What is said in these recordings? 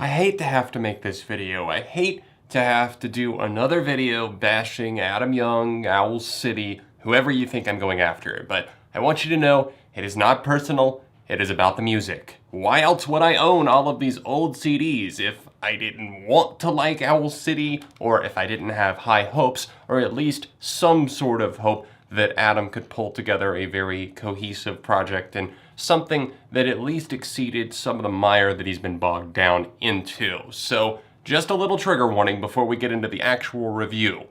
I hate to have to make this video. I hate to have to do another video bashing Adam Young, Owl City, whoever you think I'm going after. But I want you to know it is not personal. It is about the music. Why else would I own all of these old CDs if I didn't want to like Owl City, or if I didn't have high hopes, or at least some sort of hope that Adam could pull together a very cohesive project and something that at least exceeded some of the mire that he's been bogged down into. So, just a little trigger warning before we get into the actual review.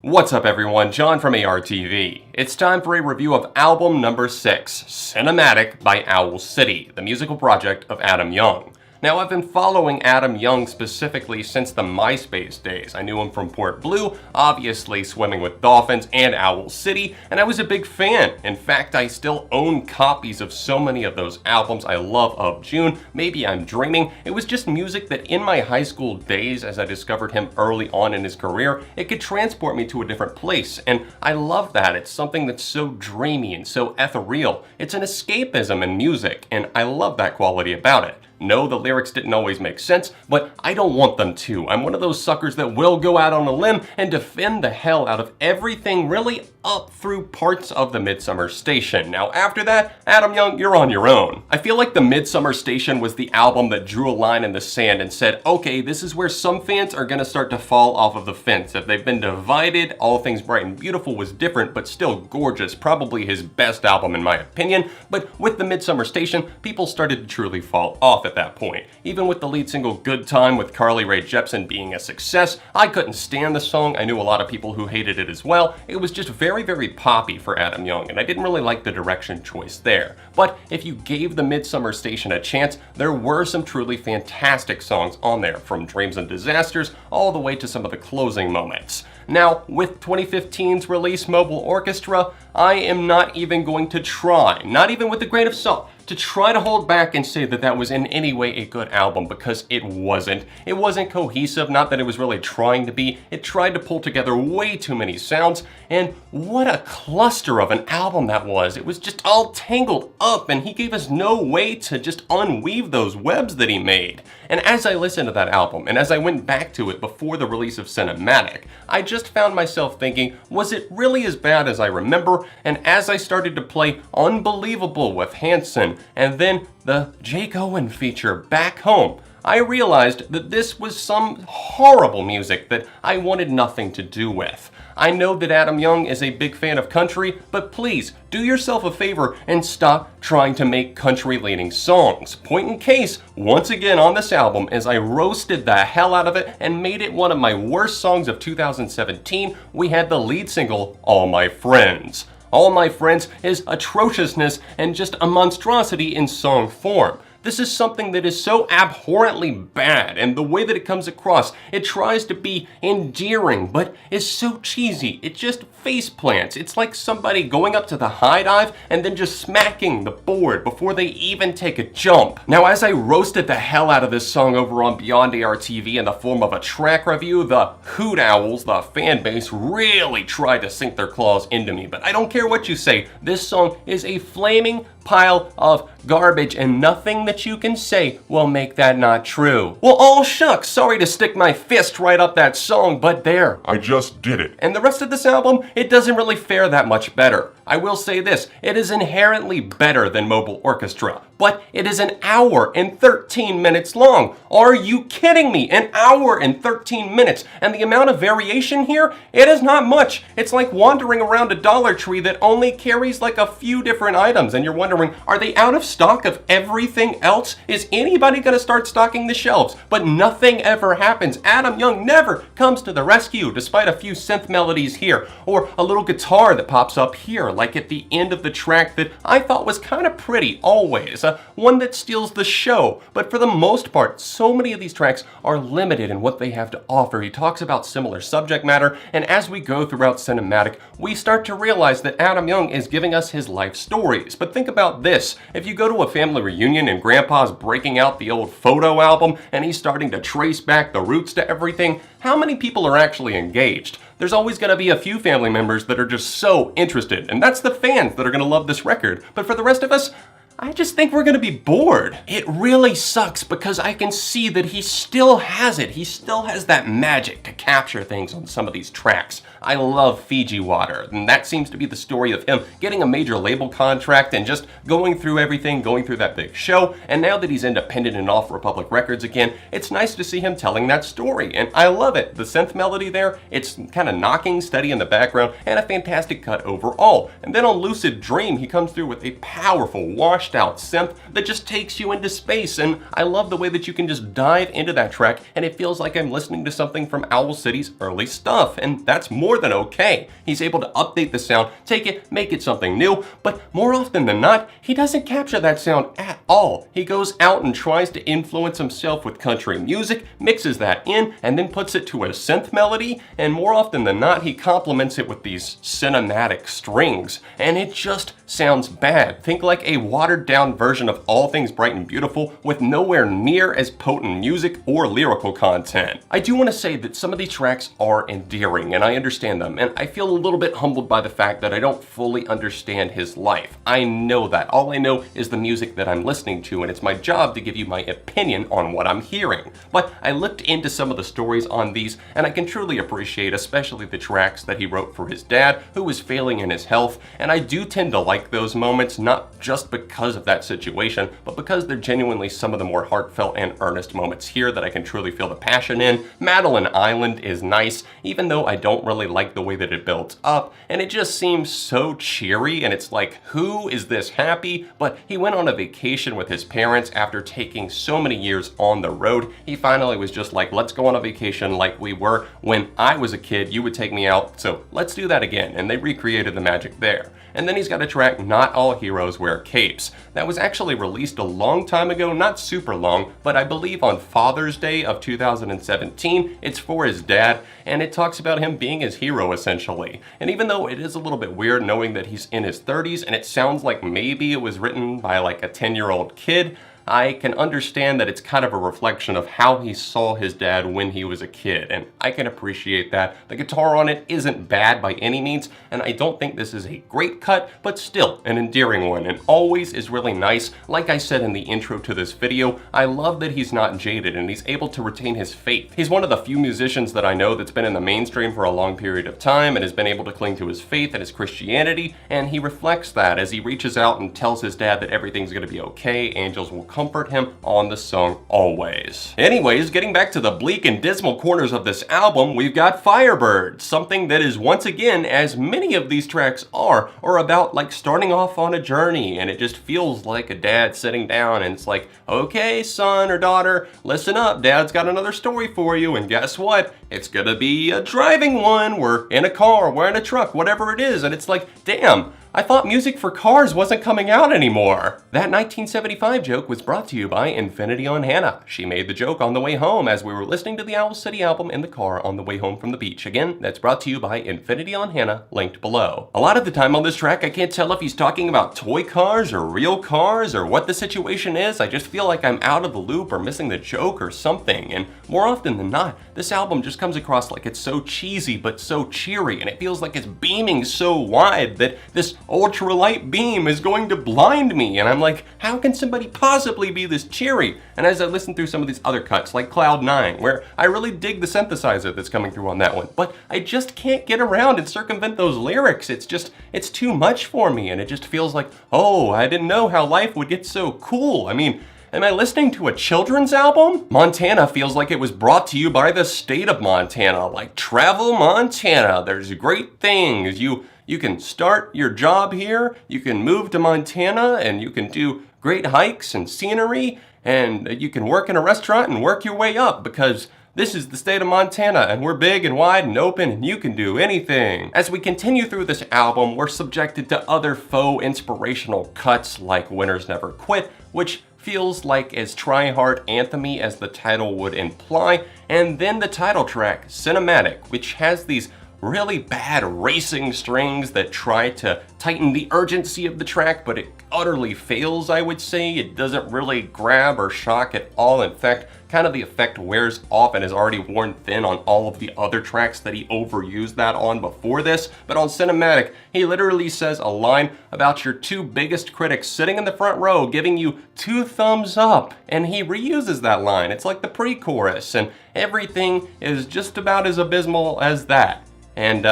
What's up everyone, John from ARTV. It's time for a review of album number 6, Cinematic by Owl City, the musical project of Adam Young. Now, I've been following Adam Young specifically since the MySpace days. I knew him from Port Blue, obviously Swimming with Dolphins, and Owl City, and I was a big fan. In fact, I still own copies of so many of those albums. I love Of June, Maybe I'm Dreaming. It was just music that in my high school days, as I discovered him early on in his career, it could transport me to a different place, and I love that. It's something that's so dreamy and so ethereal. It's an escapism in music, and I love that quality about it. No, the lyrics didn't always make sense, but I don't want them to. I'm one of those suckers that will go out on a limb and defend the hell out of everything really up through parts of the Midsummer Station. Now after that, Adam Young, you're on your own. I feel like the Midsummer Station was the album that drew a line in the sand and said, okay, this is where some fans are gonna start to fall off of the fence. If they've been divided, All Things Bright and Beautiful was different, but still gorgeous. Probably his best album in my opinion. But with the Midsummer Station, people started to truly fall off at that point. Even with the lead single Good Time with Carly Rae Jepsen being a success, I couldn't stand the song. I knew a lot of people who hated it as well. It was just very poppy for Adam Young, and I didn't really like the direction choice there. But if you gave the Midsummer Station a chance, there were some truly fantastic songs on there, from Dreams and Disasters all the way to some of the closing moments. Now, with 2015's release Mobile Orchestra, I am not even going to try, not even with a grain of salt, to try to hold back and say that that was in any way a good album, because it wasn't. It wasn't cohesive, not that it was really trying to be. It tried to pull together way too many sounds, and what a cluster of an album that was. It was just all tangled up, and he gave us no way to just unweave those webs that he made. And as I listened to that album, and as I went back to it before the release of Cinematic, I just found myself thinking, was it really as bad as I remember? And as I started to play Unbelievable with Hanson, and then the Jake Owen feature, Back Home, I realized that this was some horrible music that I wanted nothing to do with. I know that Adam Young is a big fan of country, but please, do yourself a favor and stop trying to make country-leaning songs. Point in case, once again on this album, as I roasted the hell out of it and made it one of my worst songs of 2017, we had the lead single, All My Friends. All My Friends is atrociousness and just a monstrosity in song form. This is something that is so abhorrently bad, and the way that it comes across, it tries to be endearing, but is so cheesy. It just face plants. It's like somebody going up to the high dive and then just smacking the board before they even take a jump. Now, as I roasted the hell out of this song over on Beyond ARTV in the form of a track review, the Hoot Owls, the fan base, really tried to sink their claws into me. But I don't care what you say, this song is a flaming pile of garbage, and nothing that you can say will make that not true. Well, all shucks, sorry to stick my fist right up that song, but there. I just did it. And the rest of this album, it doesn't really fare that much better. I will say this, it is inherently better than Mobile Orchestra, but it is an hour and 13 minutes long. Are you kidding me? An hour and 13 minutes, and the amount of variation here, it is not much. It's like wandering around a Dollar Tree that only carries like a few different items, and you're wondering, are they out of stock of everything else? Is anybody gonna start stocking the shelves? But nothing ever happens. Adam Young never comes to the rescue, despite a few synth melodies here, or a little guitar that pops up here, like at the end of the track that I thought was kind of pretty always, one that steals the show. But for the most part, so many of these tracks are limited in what they have to offer. He talks about similar subject matter, and as we go throughout Cinematic, we start to realize that Adam Young is giving us his life stories. But think about this, if you go to a family reunion and Grandpa's breaking out the old photo album and he's starting to trace back the roots to everything, how many people are actually engaged? there's always going to be a few family members that are just so interested, and that's the fans that are going to love this record. But for the rest of us, I just think we're gonna be bored. It really sucks because I can see that he still has it. He still has that magic to capture things on some of these tracks. I love Fiji Water, and that seems to be the story of him getting a major label contract and just going through everything, going through that big show, and now that he's independent and off Republic Records again, it's nice to see him telling that story, and I love it. The synth melody there, it's kind of knocking steady in the background, and a fantastic cut overall. And then on Lucid Dream, he comes through with a powerful, washed out synth that just takes you into space, and I love the way that you can just dive into that track and it feels like I'm listening to something from Owl City's early stuff, and that's more than okay. He's able to update the sound, take it, make it something new, but more often than not, he doesn't capture that sound at all. He goes out and tries to influence himself with country music, mixes that in, and then puts it to a synth melody, and more often than not, he complements it with these cinematic strings, and it just sounds bad. Think like a watered down version of All Things Bright and Beautiful with nowhere near as potent music or lyrical content. I do want to say that some of these tracks are endearing, and I understand them, and I feel a little bit humbled by the fact that I don't fully understand his life. I know that. All I know is the music that I'm listening to, and it's my job to give you my opinion on what I'm hearing. But I looked into some of the stories on these, and I can truly appreciate especially the tracks that he wrote for his dad, who was failing in his health, and I do tend to like those moments, not just because of that situation, but because they're genuinely some of the more heartfelt and earnest moments here that I can truly feel the passion in. Madeline Island is nice, even though I don't really like the way that it builds up, and it just seems so cheery, and it's like, who is this happy? But he went on a vacation with his parents after taking so many years on the road. He finally was just like, let's go on a vacation like we were when I was a kid. You would take me out, so let's do that again, and they recreated the magic there. And then he's got a track, Not All Heroes Wear Capes. That was actually released a long time ago, not super long, but I believe on Father's Day of 2017. It's for his dad, and it talks about him being his hero, essentially. And even though it is a little bit weird knowing that he's in his 30s, and it sounds like maybe it was written by like a 10-year-old kid, I can understand that it's kind of a reflection of how he saw his dad when he was a kid, and I can appreciate that. The guitar on it isn't bad by any means, and I don't think this is a great cut, but still an endearing one, and always is really nice. Like I said in the intro to this video, I love that he's not jaded and he's able to retain his faith. He's one of the few musicians that I know that's been in the mainstream for a long period of time and has been able to cling to his faith and his Christianity, and he reflects that as he reaches out and tells his dad that everything's gonna be okay, angels will comfort him on the song Always. Anyways, getting back to the bleak and dismal corners of this album, we've got Firebird, something that is once again, as many of these tracks are about like starting off on a journey, and it just feels like a dad sitting down and it's like, okay, son or daughter, listen up, dad's got another story for you, and guess what? It's gonna be a driving one. We're in a car, we're in a truck, whatever it is, and it's like, damn, I thought music for cars wasn't coming out anymore. That 1975 joke was brought to you by Infinity on Hannah. She made the joke on the way home as we were listening to the Owl City album in the car on the way home from the beach. Again, that's brought to you by Infinity on Hannah, linked below. A lot of the time on this track, I can't tell if he's talking about toy cars or real cars or what the situation is. I just feel like I'm out of the loop or missing the joke or something. And more often than not, this album just comes across like it's so cheesy but so cheery, and it feels like it's beaming so wide that this ultralight beam is going to blind me, and I'm like, how can somebody possibly be this cheery? And as I listen through some of these other cuts, like Cloud 9, where I really dig the synthesizer that's coming through on that one, but I just can't get around and circumvent those lyrics. It's too much for me, and it just feels like, oh, I didn't know how life would get so cool. I mean, am I listening to a children's album? Montana feels like it was brought to you by the state of Montana, like Travel Montana. There's great things. You can start your job here, you can move to Montana, and you can do great hikes and scenery, and you can work in a restaurant and work your way up, because this is the state of Montana, and we're big and wide and open, and you can do anything. As we continue through this album, we're subjected to other faux inspirational cuts like Winners Never Quit, which feels like as try-hard anthem-y as the title would imply, and then the title track, Cinematic, which has these really bad racing strings that try to tighten the urgency of the track, but it utterly fails, I would say. It doesn't really grab or shock at all. In fact, kind of the effect wears off and is already worn thin on all of the other tracks that he overused that on before this. But on Cinematic, he literally says a line about your two biggest critics sitting in the front row giving you 2 thumbs up, and he reuses that line. It's like the pre-chorus, and everything is just about as abysmal as that. And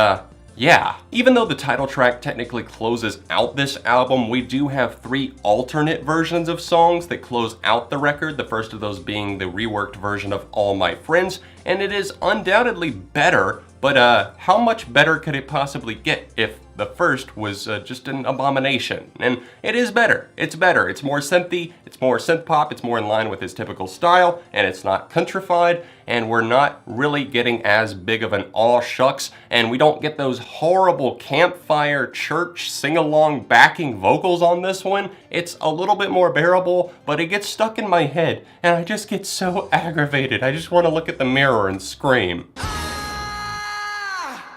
yeah, even though the title track technically closes out this album, we do have 3 alternate versions of songs that close out the record, the first of those being the reworked version of All My Friends, and it is undoubtedly better, but how much better could it possibly get if the first was just an abomination? And it is better. It's better. It's more synthy, it's more synth pop, it's more in line with his typical style, and it's not countrified, and we're not really getting as big of an aw shucks, and we don't get those horrible campfire church sing-along backing vocals on this one. It's a little bit more bearable, but it gets stuck in my head, and I just get so aggravated. I just want to look at the mirror and scream.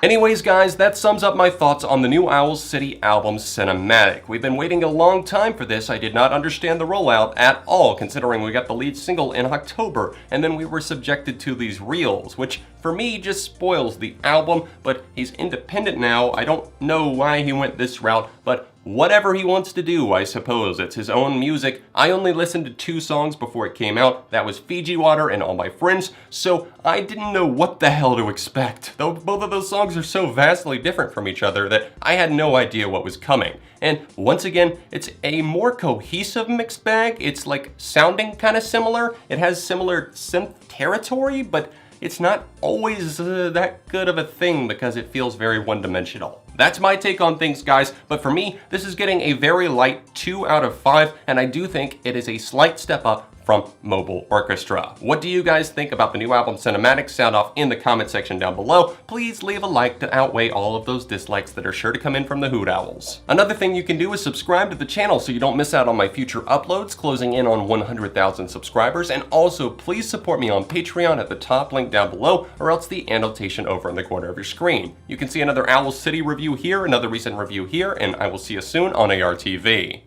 Anyways guys, that sums up my thoughts on the new Owl City album Cinematic. We've been waiting a long time for this. I did not understand the rollout at all, considering we got the lead single in October, and then we were subjected to these reels, which for me just spoils the album, but he's independent now. I don't know why he went this route, but whatever he wants to do, I suppose. It's his own music. I only listened to 2 songs before it came out. That was Fiji Water and All My Friends, so I didn't know what the hell to expect. Though both of those songs are so vastly different from each other that I had no idea what was coming. And once again, it's a more cohesive mixed bag. It's like sounding kind of similar. It has similar synth territory, but it's not always that good of a thing because it feels very one-dimensional. That's my take on things, guys, but for me, this is getting a very light 2 out of 5, and I do think it is a slight step up from Mobile Orchestra. What do you guys think about the new album Cinematic? Sound off in the comment section down below. Please leave a like to outweigh all of those dislikes that are sure to come in from the Hoot Owls. Another thing you can do is subscribe to the channel so you don't miss out on my future uploads, closing in on 100,000 subscribers, and also please support me on Patreon at the top link down below, or else the annotation over in the corner of your screen. You can see another Owl City review here, another recent review here, and I will see you soon on ARTV.